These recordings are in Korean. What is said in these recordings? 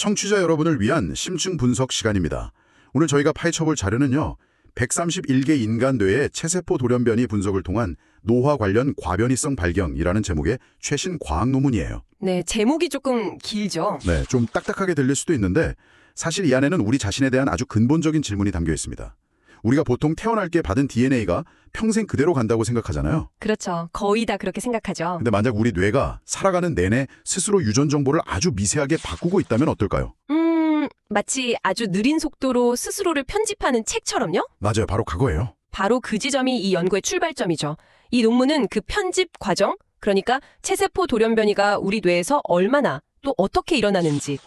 청취자 여러분을 위한 심층 분석 시간입니다. 오늘 저희가 파헤쳐볼 자료는요. 131개 인간 뇌의 체세포 돌연변이 분석을 통한 노화 관련 과변이성 발견이라는 제목의 최신 과학 논문이에요. 네, 제목이 조금 길죠? 네, 좀 딱딱하게 들릴 수도 있는데 사실 이 안에는 우리 자신에 대한 아주 근본적인 질문이 담겨 있습니다. 우리가 보통 태어날 때 받은 DNA가 평생 그대로 간다고 생각하잖아요. 그렇죠. 거의 다 그렇게 생각하죠. 근데 만약 우리 뇌가 살아가는 내내 스스로 유전 정보를 아주 미세하게 바꾸고 있다면 어떨까요? 마치 아주 느린 속도로 스스로를 편집하는 책처럼요? 맞아요. 바로 그거예요. 바로 그 지점이 이 연구의 출발점이죠. 이 논문은 그 편집 과정, 그러니까 체세포 돌연변이가 우리 뇌에서 얼마나 또 어떻게 일어나는지,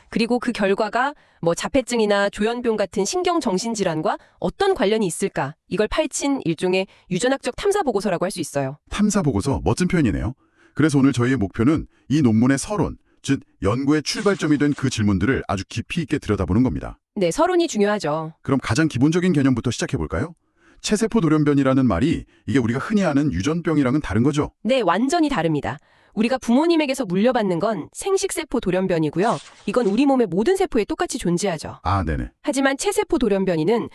그리고 그 결과가 자폐증이나 조현병 같은 신경정신질환과 어떤 관련이 있을까, 이걸 파헤친 일종의 유전학적 탐사 보고서라고 할 수 있어요. 탐사 보고서, 멋진 표현이네요. 그래서 오늘 저희의 목표는 이 논문의 서론, 즉 연구의 출발점이 된 그 질문들을 아주 깊이 있게 들여다보는 겁니다. 네, 서론이 중요하죠. 그럼 가장 기본적인 개념부터 시작해볼까요? 체세포 돌연변이라는 말이 이게 우리가 흔히 아는 유전병이랑은 다른 거죠? 네, 완전히 다릅니다. 우리가 부모님에게서 물려받는 건 생식세포 돌연변이고요. 이건 우리 몸의 모든 세포에 똑같이 존재하죠. 아, 네네. 하지만 체세포 돌연변이는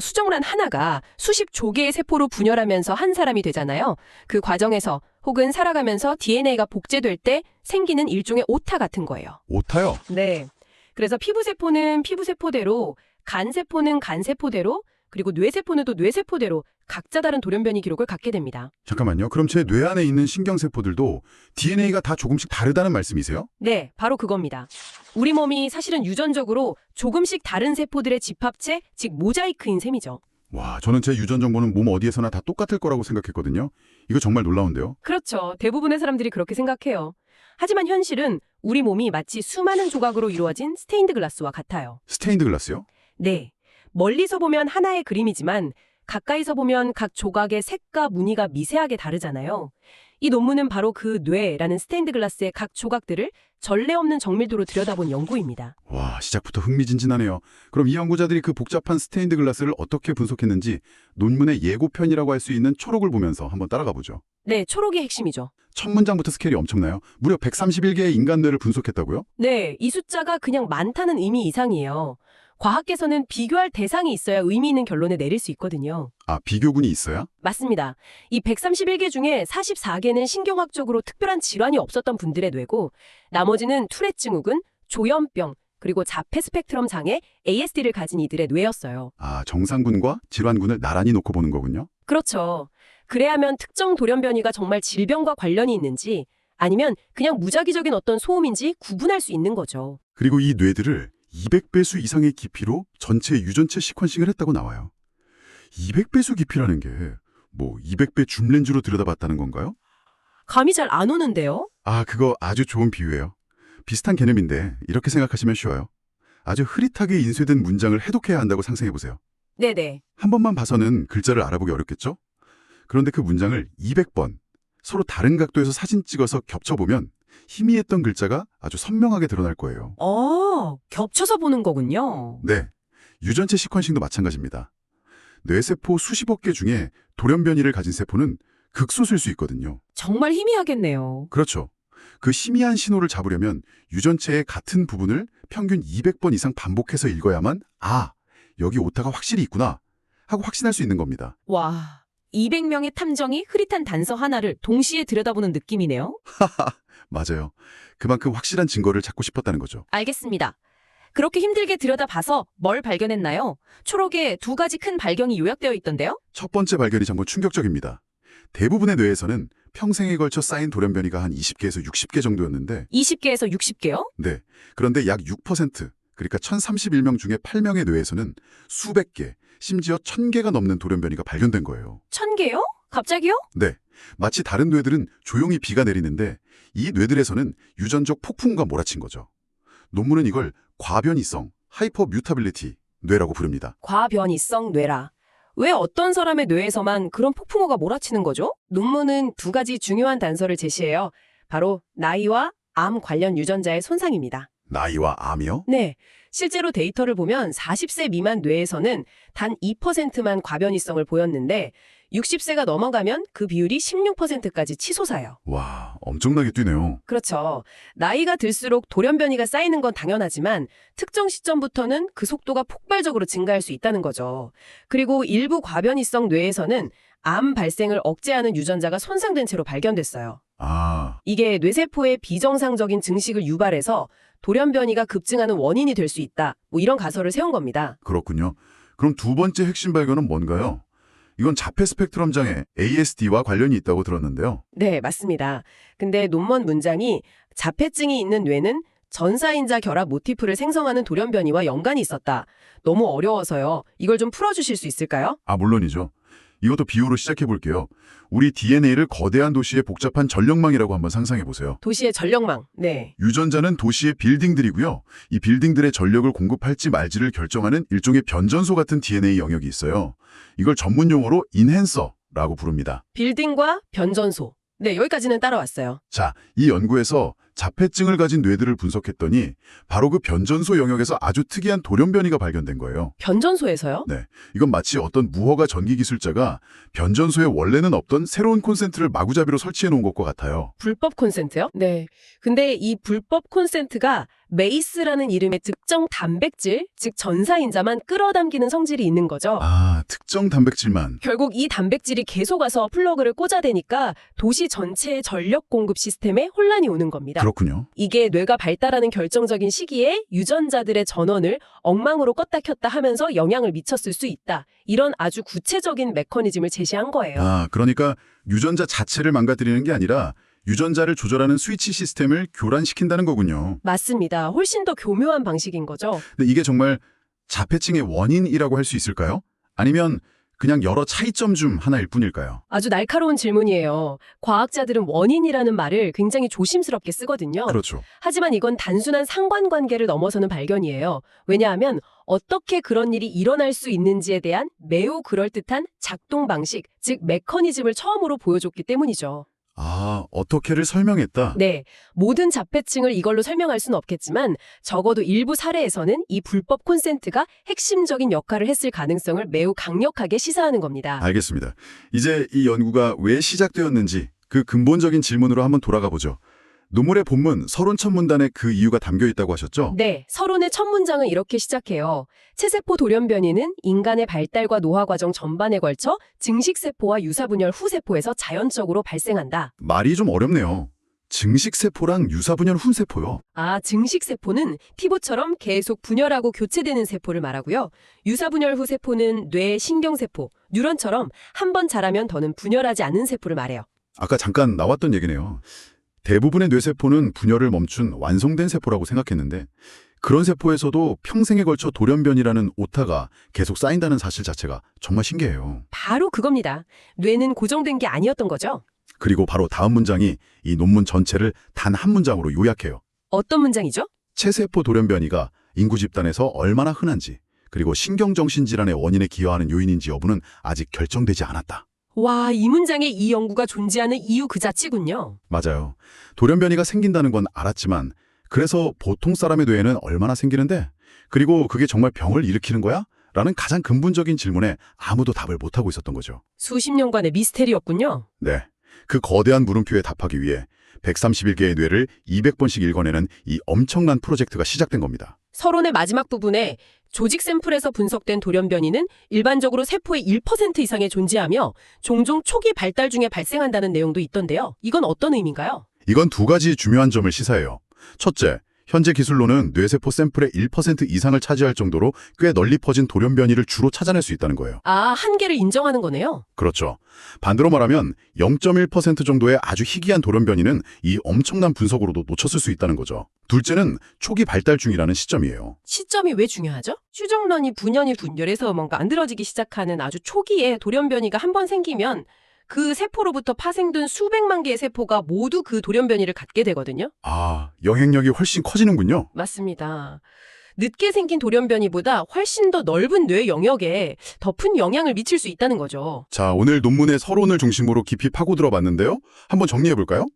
수정란 하나가 수십 조개의 세포로 분열하면서 한 사람이 되잖아요. 그 과정에서 혹은 살아가면서 DNA가 복제될 때 생기는 일종의 오타 같은 거예요. 오타요? 네. 그래서 피부세포는 피부세포대로, 간세포는 간세포대로, 그리고 뇌세포는 또 뇌세포대로 각자 다른 돌연변이 기록을 갖게 됩니다. 잠깐만요. 그럼 제 뇌 안에 있는 신경세포들도 DNA가 다 조금씩 다르다는 말씀이세요? 네, 바로 그겁니다. 우리 몸이 사실은 유전적으로 조금씩 다른 세포들의 집합체, 즉 모자이크인 셈이죠. 와, 저는 제 유전 정보는 몸 어디에서나 다 똑같을 거라고 생각했거든요. 이거 정말 놀라운데요. 그렇죠. 대부분의 사람들이 그렇게 생각해요. 하지만 현실은 우리 몸이 마치 수많은 조각으로 이루어진 스테인드 글라스와 같아요. 스테인드 글라스요? 네. 멀리서 보면 하나의 그림이지만 가까이서 보면 각 조각의 색과 무늬가 미세하게 다르잖아요. 이 논문은 바로 그 뇌라는 스테인드 글라스의 각 조각들을 전례 없는 정밀도로 들여다본 연구입니다. 와, 시작부터 흥미진진하네요. 그럼 이 연구자들이 그 복잡한 스테인드 글라스를 어떻게 분석했는지 논문의 예고편이라고 할 수 있는 초록을 보면서 한번 따라가 보죠. 네, 초록이 핵심이죠. 첫 문장부터 스케일이 엄청나요. 무려 131개의 인간 뇌를 분석했다고요? 네, 이 숫자가 그냥 많다는 의미 이상이에요. 과학계에서는 비교할 대상이 있어야 의미 있는 결론을 내릴 수 있거든요. 아, 비교군이 있어야? 맞습니다. 이 131개 중에 44개는 신경학적으로 특별한 질환이 없었던 분들의 뇌고 나머지는 투렛 증후군, 조현병, 그리고 자폐 스펙트럼 장애, ASD를 가진 이들의 뇌였어요. 아, 정상군과 질환군을 나란히 놓고 보는 거군요. 그렇죠. 그래야만 특정 돌연변이가 정말 질병과 관련이 있는지 아니면 그냥 무작위적인 어떤 소음인지 구분할 수 있는 거죠. 그리고 이 뇌들을 200배수 이상의 깊이로 전체 유전체 시퀀싱을 했다고 나와요. 200배수 깊이라는 게 200배 줌렌즈로 들여다봤다는 건가요? 감이 잘 안 오는데요? 아, 그거 아주 좋은 비유예요. 비슷한 개념인데 이렇게 생각하시면 쉬워요. 아주 흐릿하게 인쇄된 문장을 해독해야 한다고 상상해보세요. 네네. 한 번만 봐서는 글자를 알아보기 어렵겠죠? 그런데 그 문장을 200번 서로 다른 각도에서 사진 찍어서 겹쳐보면 희미했던 글자가 아주 선명하게 드러날 거예요. 겹쳐서 보는 거군요. 네, 유전체 시퀀싱도 마찬가지입니다. 뇌세포 수십억 개 중에 돌연변이를 가진 세포는 극소수일 수 있거든요. 정말 희미하겠네요. 그렇죠. 그 희미한 신호를 잡으려면 유전체의 같은 부분을 평균 200번 이상 반복해서 읽어야만 여기 오타가 확실히 있구나 하고 확신할 수 있는 겁니다. 와, 200명의 탐정이 흐릿한 단서 하나를 동시에 들여다보는 느낌이네요. 맞아요. 그만큼 확실한 증거를 찾고 싶었다는 거죠. 알겠습니다. 그렇게 힘들게 들여다봐서 뭘 발견했나요? 초록에 두 가지 큰 발견이 요약되어 있던데요? 첫 번째 발견이 정말 충격적입니다. 대부분의 뇌에서는 평생에 걸쳐 쌓인 돌연변이가 한 20개에서 60개 정도였는데 20개에서 60개요? 네. 그런데 약 6%, 그러니까 1031명 중에 8명의 뇌에서는 수백 개, 심지어 1000개가 넘는 돌연변이가 발견된 거예요. 1000개요? 갑자기요? 네. 마치 다른 뇌들은 조용히 비가 내리는데 이 뇌들에서는 유전적 폭풍우가 몰아친 거죠. 논문은 이걸 과변이성, 하이퍼 뮤타빌리티 뇌라고 부릅니다. 과변이성 뇌라. 왜 어떤 사람의 뇌에서만 그런 폭풍우가 몰아치는 거죠? 논문은 두 가지 중요한 단서를 제시해요. 바로 나이와 암 관련 유전자의 손상입니다. 나이와 암이요? 네. 실제로 데이터를 보면 40세 미만 뇌에서는 단 2%만 과변이성을 보였는데 60세가 넘어가면 그 비율이 16%까지 치솟아요. 와, 엄청나게 뛰네요. 그렇죠. 나이가 들수록 돌연변이가 쌓이는 건 당연하지만 특정 시점부터는 그 속도가 폭발적으로 증가할 수 있다는 거죠. 그리고 일부 과변이성 뇌에서는 암 발생을 억제하는 유전자가 손상된 채로 발견됐어요. 아, 이게 뇌세포의 비정상적인 증식을 유발해서 돌연변이가 급증하는 원인이 될 수 있다. 뭐 이런 가설을 세운 겁니다. 그렇군요. 그럼 두 번째 핵심 발견은 뭔가요? 이건 자폐 스펙트럼 장애 ASD와 관련이 있다고 들었는데요. 네, 맞습니다. 근데 논문 문장이 자폐증이 있는 뇌는 전사인자 결합 모티프를 생성하는 돌연변이와 연관이 있었다. 너무 어려워서요. 이걸 좀 풀어주실 수 있을까요? 아, 물론이죠. 이것도 비유로 시작해 볼게요. 우리 DNA를 거대한 도시의 복잡한 전력망이라고 한번 상상해 보세요. 도시의 전력망. 네. 유전자는 도시의 빌딩들이고요. 이 빌딩들의 전력을 공급할지 말지를 결정하는 일종의 변전소 같은 DNA 영역이 있어요. 이걸 전문 용어로 인핸서라고 부릅니다. 빌딩과 변전소. 네, 여기까지는 따라왔어요. 자, 이 연구에서 자폐증을 가진 뇌들을 분석했더니 바로 그 변전소 영역에서 아주 특이한 돌연변이가 발견된 거예요. 변전소에서요? 네, 이건 마치 어떤 무허가 전기 기술자가 변전소에 원래는 없던 새로운 콘센트를 마구잡이로 설치해 놓은 것과 같아요. 불법 콘센트요? 네. 근데 이 불법 콘센트가 메이스라는 이름의 특정 단백질, 즉 전사인자만 끌어당기는 성질이 있는 거죠. 아, 특정 단백질만. 결국 이 단백질이 계속 와서 플러그를 꽂아대니까 도시 전체의 전력 공급 시스템에 혼란이 오는 겁니다. 그렇군요. 이게 뇌가 발달하는 결정적인 시기에 유전자들의 전원을 엉망으로 껐다 켰다 하면서 영향을 미쳤을 수 있다. 이런 아주 구체적인 메커니즘을 제시한 거예요. 아, 그러니까 유전자 자체를 망가뜨리는 게 아니라 유전자를 조절하는 스위치 시스템을 교란시킨다는 거군요. 맞습니다. 훨씬 더 교묘한 방식인 거죠. 근데 이게 정말 자폐증의 원인이라고 할 수 있을까요? 아니면 그냥 여러 차이점 중 하나일 뿐일까요? 아주 날카로운 질문이에요. 과학자들은 원인이라는 말을 굉장히 조심스럽게 쓰거든요. 그렇죠. 하지만 이건 단순한 상관관계를 넘어서는 발견이에요. 왜냐하면 어떻게 그런 일이 일어날 수 있는지에 대한 매우 그럴듯한 작동 방식, 즉 메커니즘을 처음으로 보여줬기 때문이죠. 아, 어떻게를 설명했다? 네, 모든 자폐증을 이걸로 설명할 수는 없겠지만 적어도 일부 사례에서는 이 불법 콘센트가 핵심적인 역할을 했을 가능성을 매우 강력하게 시사하는 겁니다. 알겠습니다. 이제 이 연구가 왜 시작되었는지 그 근본적인 질문으로 한번 돌아가 보죠. 논문의 본문 서론 첫 문단에 그 이유가 담겨 있다고 하셨죠? 네, 서론의 첫 문장은 이렇게 시작해요. 체세포 돌연변이는 인간의 발달과 노화 과정 전반에 걸쳐 증식세포와 유사분열 후세포에서 자연적으로 발생한다. 말이 좀 어렵네요. 증식세포랑 유사분열 훈세포요. 아, 증식세포는 피부처럼 계속 분열하고 교체되는 세포를 말하고요. 유사분열 후세포는 뇌, 신경세포, 뉴런처럼 한 번 자라면 더는 분열하지 않는 세포를 말해요. 아까 잠깐 나왔던 얘기네요. 대부분의 뇌세포는 분열을 멈춘 완성된 세포라고 생각했는데 그런 세포에서도 평생에 걸쳐 돌연변이라는 오타가 계속 쌓인다는 사실 자체가 정말 신기해요. 바로 그겁니다. 뇌는 고정된 게 아니었던 거죠. 그리고 바로 다음 문장이 이 논문 전체를 단 한 문장으로 요약해요. 어떤 문장이죠? 체세포 돌연변이가 인구 집단에서 얼마나 흔한지 그리고 신경정신질환의 원인에 기여하는 요인인지 여부는 아직 결정되지 않았다. 와, 이 문장에 이 연구가 존재하는 이유 그 자체군요. 맞아요. 돌연변이가 생긴다는 건 알았지만 그래서 보통 사람의 뇌에는 얼마나 생기는데? 그리고 그게 정말 병을 일으키는 거야? 라는 가장 근본적인 질문에 아무도 답을 못하고 있었던 거죠. 수십 년간의 미스테리였군요. 네. 그 거대한 물음표에 답하기 위해 131개의 뇌를 200번씩 읽어내는 이 엄청난 프로젝트가 시작된 겁니다. 서론의 마지막 부분에 조직 샘플에서 분석된 돌연변이는 일반적으로 세포의 1% 이상에 존재하며 종종 초기 발달 중에 발생한다는 내용도 있던데요. 이건 어떤 의미인가요? 이건 두 가지 중요한 점을 시사해요. 첫째, 현재 기술로는 뇌세포 샘플의 1% 이상을 차지할 정도로 꽤 널리 퍼진 돌연변이를 주로 찾아낼 수 있다는 거예요. 아, 한계를 인정하는 거네요. 그렇죠. 반대로 말하면 0.1% 정도의 아주 희귀한 돌연변이는 이 엄청난 분석으로도 놓쳤을 수 있다는 거죠. 둘째는 초기 발달 중이라는 시점이에요. 시점이 왜 중요하죠? 추정란이 분연이 분열해서 뭔가 안들어지기 시작하는 아주 초기에 돌연변이가 한 번 생기면 그 세포로부터 파생된 수백만 개의 세포가 모두 그 돌연변이를 갖게 되거든요. 아, 영향력이 훨씬 커지는군요. 맞습니다. 늦게 생긴 돌연변이보다 훨씬 더 넓은 뇌 영역에 더 큰 영향을 미칠 수 있다는 거죠. 자, 오늘 논문의 서론을 중심으로 깊이 파고들어 봤는데요. 한번 정리해 볼까요?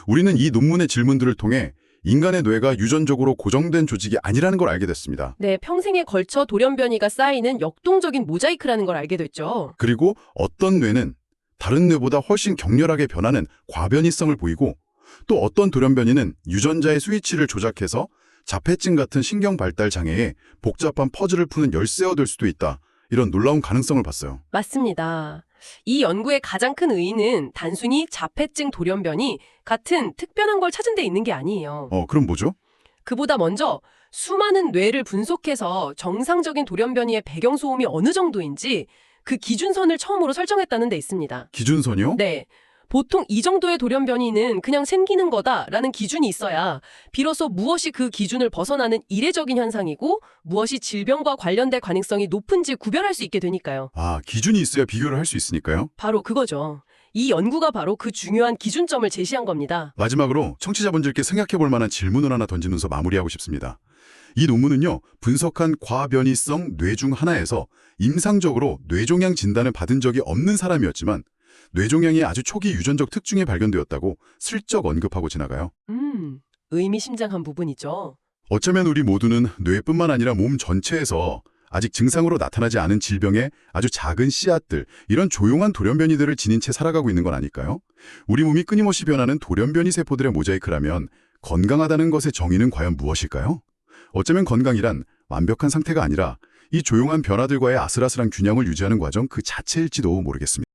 우리는 이 논문의 질문들을 통해 인간의 뇌가 유전적으로 고정된 조직이 아니라는 걸 알게 됐습니다. 네, 평생에 걸쳐 돌연변이가 쌓이는 역동적인 모자이크라는 걸 알게 됐죠. 그리고 어떤 뇌는 다른 뇌보다 훨씬 격렬하게 변하는 과변이성을 보이고 또 어떤 돌연변이는 유전자의 스위치를 조작해서 자폐증 같은 신경 발달 장애에 복잡한 퍼즐을 푸는 열쇠가 될 수도 있다. 이런 놀라운 가능성을 봤어요. 맞습니다. 이 연구의 가장 큰 의의는 단순히 자폐증 돌연변이 같은 특별한 걸 찾은 데 있는 게 아니에요. 그럼 뭐죠? 그보다 먼저 수많은 뇌를 분석해서 정상적인 돌연변이의 배경 소음이 어느 정도인지 그 기준선을 처음으로 설정했다는 데 있습니다. 기준선이요? 네. 보통 이 정도의 돌연변이는 그냥 생기는 거다라는 기준이 있어야 비로소 무엇이 그 기준을 벗어나는 이례적인 현상이고 무엇이 질병과 관련될 가능성이 높은지 구별할 수 있게 되니까요. 기준이 있어야 비교를 할 수 있으니까요. 바로 그거죠. 이 연구가 바로 그 중요한 기준점을 제시한 겁니다. 마지막으로 청취자분들께 생각해 볼 만한 질문을 하나 던지면서 마무리하고 싶습니다. 이 논문은요, 분석한 과변이성 뇌 중 하나에서 임상적으로 뇌종양 진단을 받은 적이 없는 사람이었지만 뇌종양이 아주 초기 유전적 특징에 발견되었다고 슬쩍 언급하고 지나가요. 의미심장한 부분이죠. 어쩌면 우리 모두는 뇌뿐만 아니라 몸 전체에서 아직 증상으로 나타나지 않은 질병의 아주 작은 씨앗들, 이런 조용한 돌연변이들을 지닌 채 살아가고 있는 건 아닐까요? 우리 몸이 끊임없이 변하는 돌연변이 세포들의 모자이크라면 건강하다는 것의 정의는 과연 무엇일까요? 어쩌면 건강이란 완벽한 상태가 아니라 이 조용한 변화들과의 아슬아슬한 균형을 유지하는 과정 그 자체일지도 모르겠습니다.